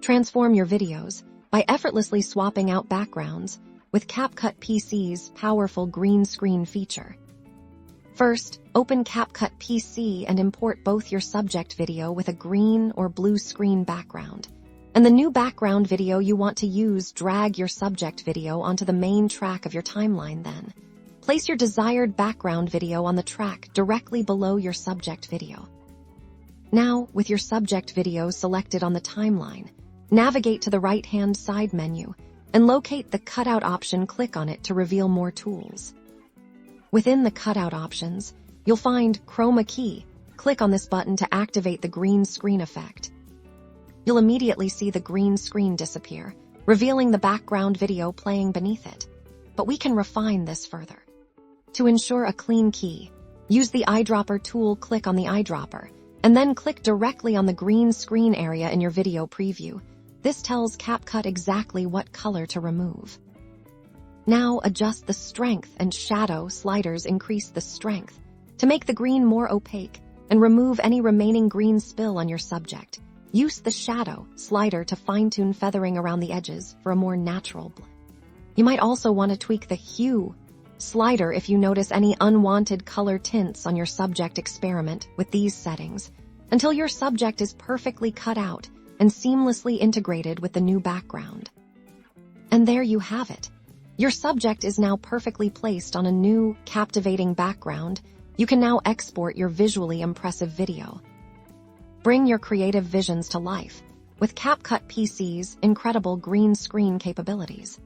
Transform your videos by effortlessly swapping out backgrounds with CapCut PC's powerful green screen feature. First, open CapCut PC and import both your subject video with a green or blue screen background. And the new background video you want to use, drag your subject video onto the main track of your timeline then. Place your desired background video on the track directly below your subject video. Now, with your subject video selected on the timeline, navigate to the right-hand side menu and locate the Cutout option. Click on it to reveal more tools. Within the Cutout options, you'll find Chroma Key. Click on this button to activate the green screen effect. You'll immediately see the green screen disappear, revealing the background video playing beneath it. But we can refine this further. To ensure a clean key, use the Eyedropper tool. Click on the eyedropper, and then click directly on the green screen area in your video preview. This tells CapCut exactly what color to remove. Now adjust the strength and shadow sliders. Increase the strength to make the green more opaque and remove any remaining green spill on your subject. Use the shadow slider to fine-tune feathering around the edges for a more natural blend. You might also want to tweak the Hue Slider if you notice any unwanted color tints on your subject. Experiment with these settings until your subject is perfectly cut out and seamlessly integrated with the new background. And there you have it. Your subject is now perfectly placed on a new, captivating background. You can now export your visually impressive video. Bring your creative visions to life with CapCut PC's incredible green screen capabilities.